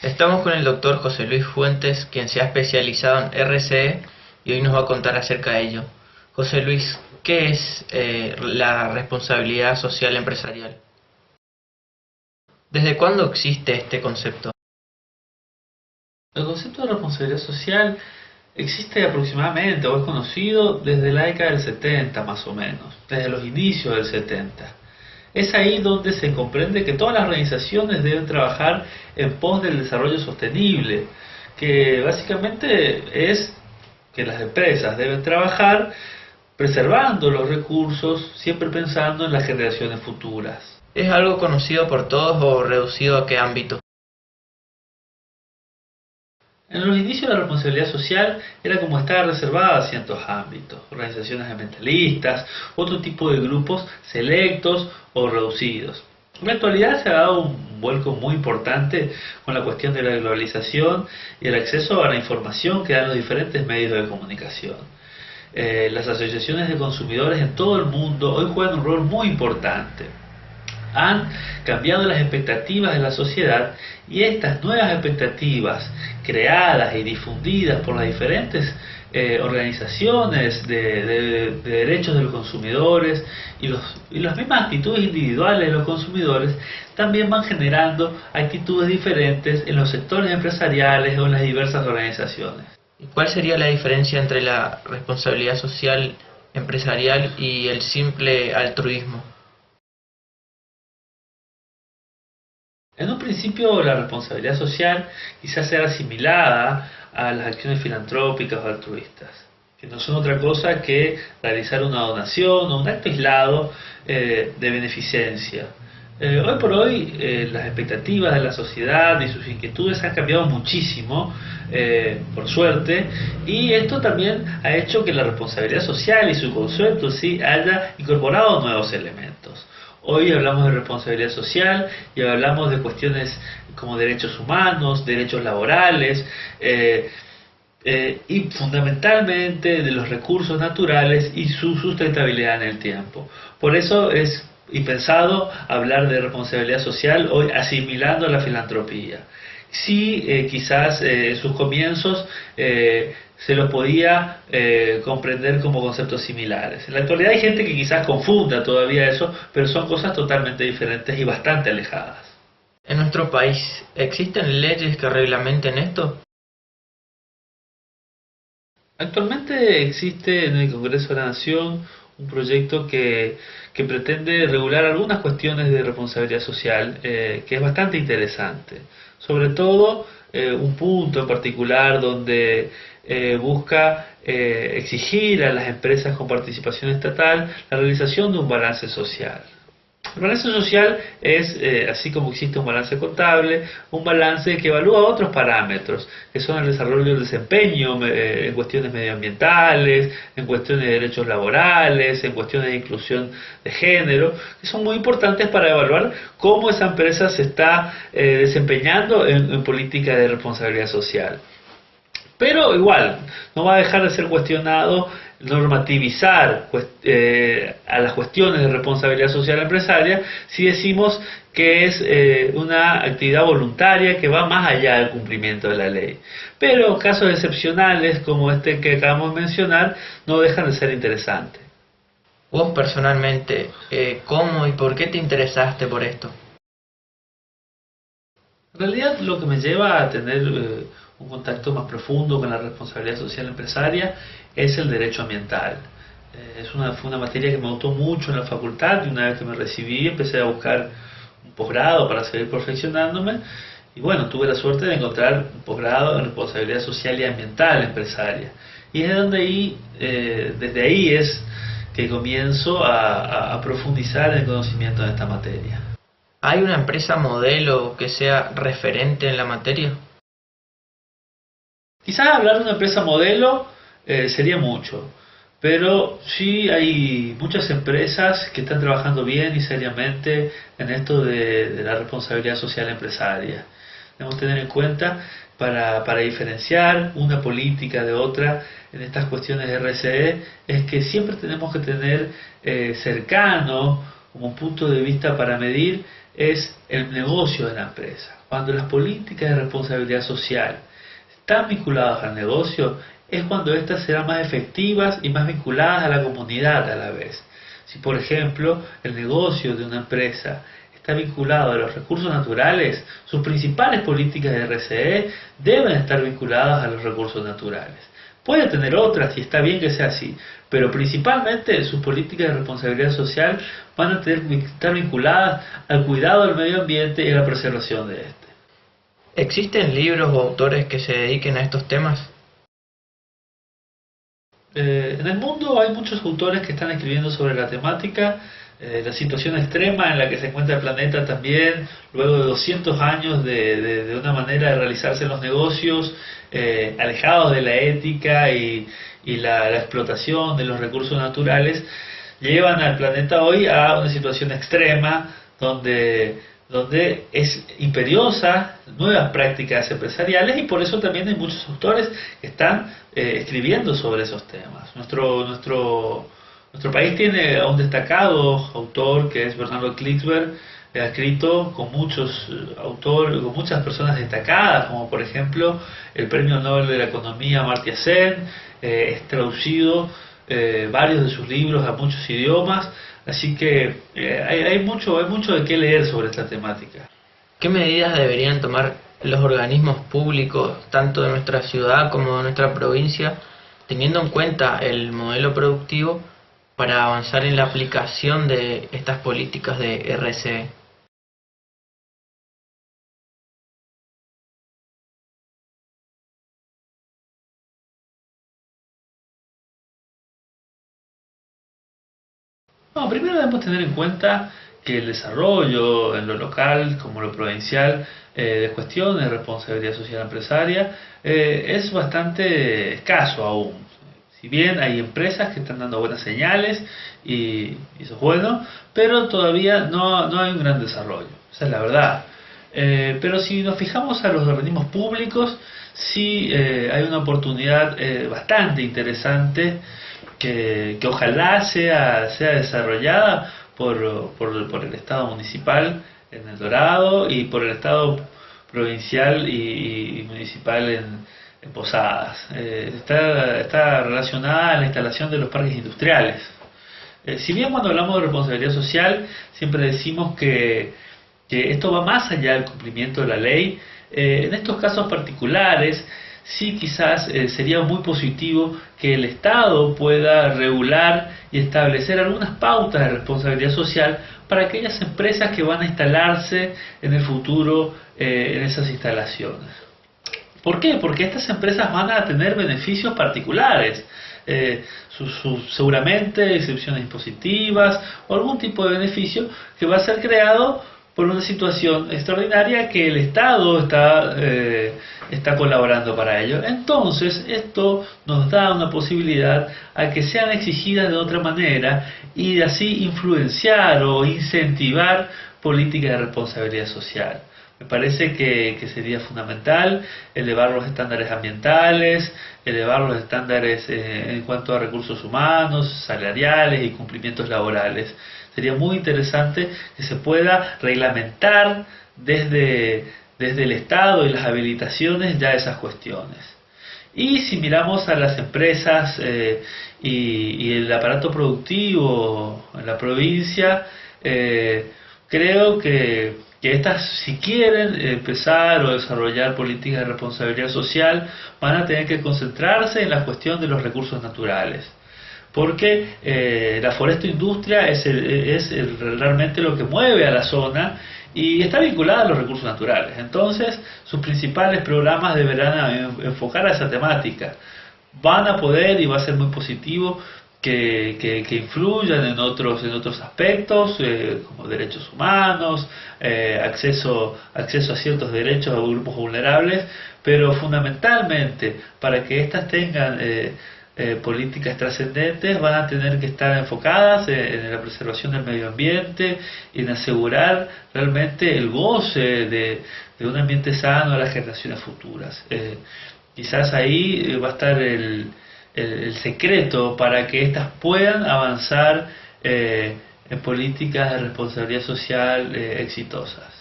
Estamos con el doctor José Luis Fuentes, quien se ha especializado en RCE y hoy nos va a contar acerca de ello. José Luis, ¿qué es la responsabilidad social empresarial? ¿Desde cuándo existe este concepto? El concepto de responsabilidad social existe aproximadamente o es conocido desde la década del 70 más o menos, desde los inicios del 70. Es ahí donde se comprende que todas las organizaciones deben trabajar en pos del desarrollo sostenible, que básicamente es que las empresas deben trabajar preservando los recursos, siempre pensando en las generaciones futuras. ¿Es algo conocido por todos o reducido a qué ámbito? En los inicios la responsabilidad social era como estaba reservada a ciertos ámbitos, organizaciones ambientalistas, otro tipo de grupos selectos o reducidos. En la actualidad se ha dado un vuelco muy importante con la cuestión de la globalización y el acceso a la información que dan los diferentes medios de comunicación. Las asociaciones de consumidores en todo el mundo hoy juegan un rol muy importante. Han cambiado las expectativas de la sociedad y estas nuevas expectativas creadas y difundidas por las diferentes organizaciones de derechos de los consumidores y las mismas actitudes individuales de los consumidores también van generando actitudes diferentes en los sectores empresariales o en las diversas organizaciones. ¿Y cuál sería la diferencia entre la responsabilidad social empresarial y el simple altruismo? En un principio la responsabilidad social quizás sea asimilada a las acciones filantrópicas o altruistas, que no son otra cosa que realizar una donación o un acto aislado de beneficencia. Hoy por hoy las expectativas de la sociedad y sus inquietudes han cambiado muchísimo, por suerte, y esto también ha hecho que la responsabilidad social y su concepto sí haya incorporado nuevos elementos. Hoy hablamos de responsabilidad social y hablamos de cuestiones como derechos humanos, derechos laborales y fundamentalmente de los recursos naturales y su sustentabilidad en el tiempo. Por eso es pensado hablar de responsabilidad social hoy asimilando la filantropía. Sí, quizás en sus comienzos se los podía comprender como conceptos similares. En la actualidad hay gente que quizás confunda todavía eso, pero son cosas totalmente diferentes y bastante alejadas. ¿En nuestro país existen leyes que reglamenten esto? Actualmente existe en el Congreso de la Nación un proyecto que pretende regular algunas cuestiones de responsabilidad social, que es bastante interesante. Sobre todo un punto en particular donde busca exigir a las empresas con participación estatal la realización de un balance social. El balance social es, así como existe un balance contable, un balance que evalúa otros parámetros, que son el desarrollo del desempeño en cuestiones medioambientales, en cuestiones de derechos laborales, en cuestiones de inclusión de género, que son muy importantes para evaluar cómo esa empresa se está desempeñando en política de responsabilidad social. Pero igual, no va a dejar de ser cuestionado normativizar a las cuestiones de responsabilidad social empresaria si decimos que es una actividad voluntaria que va más allá del cumplimiento de la ley. Pero casos excepcionales como este que acabamos de mencionar no dejan de ser interesantes. Vos personalmente, ¿cómo y por qué te interesaste por esto? En realidad lo que me lleva a tener un contacto más profundo con la responsabilidad social empresaria es el derecho ambiental. Fue una materia que me gustó mucho en la facultad y una vez que me recibí empecé a buscar un posgrado para seguir perfeccionándome y bueno, tuve la suerte de encontrar un posgrado en responsabilidad social y ambiental empresaria. Y es desde ahí es que comienzo a profundizar en el conocimiento de esta materia. ¿Hay una empresa modelo que sea referente en la materia? Quizás hablar de una empresa modelo sería mucho, pero sí hay muchas empresas que están trabajando bien y seriamente en esto de la responsabilidad social empresaria. Debemos tener en cuenta para diferenciar una política de otra en estas cuestiones de RCE es que siempre tenemos que tener cercano como un punto de vista para medir es el negocio de la empresa. Cuando las políticas de responsabilidad social están vinculadas al negocio, es cuando éstas serán más efectivas y más vinculadas a la comunidad a la vez. Si, por ejemplo, el negocio de una empresa está vinculado a los recursos naturales, sus principales políticas de RCE deben estar vinculadas a los recursos naturales. Puede tener otras y está bien que sea así, pero principalmente sus políticas de responsabilidad social van a estar vinculadas al cuidado del medio ambiente y a la preservación de este. ¿Existen libros o autores que se dediquen a estos temas? En el mundo hay muchos autores que están escribiendo sobre la temática, la situación extrema en la que se encuentra el planeta también, luego de 200 años de una manera de realizarse los negocios, alejados de la ética y la explotación de los recursos naturales, llevan al planeta hoy a una situación extrema donde es imperiosa nuevas prácticas empresariales, y por eso también hay muchos autores que están escribiendo sobre esos temas. Nuestro país tiene a un destacado autor que es Bernardo Klicksberg, ha escrito con muchos autores, con muchas personas destacadas, como por ejemplo el Premio Nobel de la Economía Amartya Sen, es traducido varios de sus libros a muchos idiomas, así que hay mucho de qué leer sobre esta temática. ¿Qué medidas deberían tomar los organismos públicos, tanto de nuestra ciudad como de nuestra provincia, teniendo en cuenta el modelo productivo, para avanzar en la aplicación de estas políticas de RCE? No, primero debemos tener en cuenta que el desarrollo en lo local como lo provincial de cuestiones de responsabilidad social empresaria es bastante escaso aún. Si bien hay empresas que están dando buenas señales y eso es bueno, pero todavía no hay un gran desarrollo, esa es la verdad. Pero si nos fijamos a los organismos públicos, sí hay una oportunidad bastante interesante que ojalá sea desarrollada por el Estado municipal en El Dorado y por el Estado provincial y municipal en Posadas. Está relacionada a la instalación de los parques industriales. Si bien cuando hablamos de responsabilidad social siempre decimos que esto va más allá del cumplimiento de la ley, en estos casos particulares sí quizás sería muy positivo que el Estado pueda regular y establecer algunas pautas de responsabilidad social para aquellas empresas que van a instalarse en el futuro en esas instalaciones. ¿Por qué? Porque estas empresas van a tener beneficios particulares, seguramente excepciones impositivas o algún tipo de beneficio que va a ser creado por una situación extraordinaria que el Estado está colaborando para ello. Entonces, esto nos da una posibilidad a que sean exigidas de otra manera y de así influenciar o incentivar políticas de responsabilidad social. Me parece que sería fundamental elevar los estándares ambientales, elevar los estándares en cuanto a recursos humanos, salariales y cumplimientos laborales. Sería muy interesante que se pueda reglamentar desde el Estado y las habilitaciones ya esas cuestiones. Y si miramos a las empresas y el aparato productivo en la provincia, creo que estas, si quieren empezar o desarrollar políticas de responsabilidad social, van a tener que concentrarse en la cuestión de los recursos naturales. Porque la forestoindustria es realmente lo que mueve a la zona y está vinculada a los recursos naturales. Entonces, sus principales programas deberán enfocar a esa temática. Van a poder, y va a ser muy positivo, que influyan en otros aspectos, como derechos humanos, acceso a ciertos derechos a grupos vulnerables, pero fundamentalmente, para que éstas tengan políticas trascendentes, van a tener que estar enfocadas en la preservación del medio ambiente y en asegurar realmente el goce de un ambiente sano a las generaciones futuras. Quizás ahí va a estar el secreto para que éstas puedan avanzar en políticas de responsabilidad social exitosas.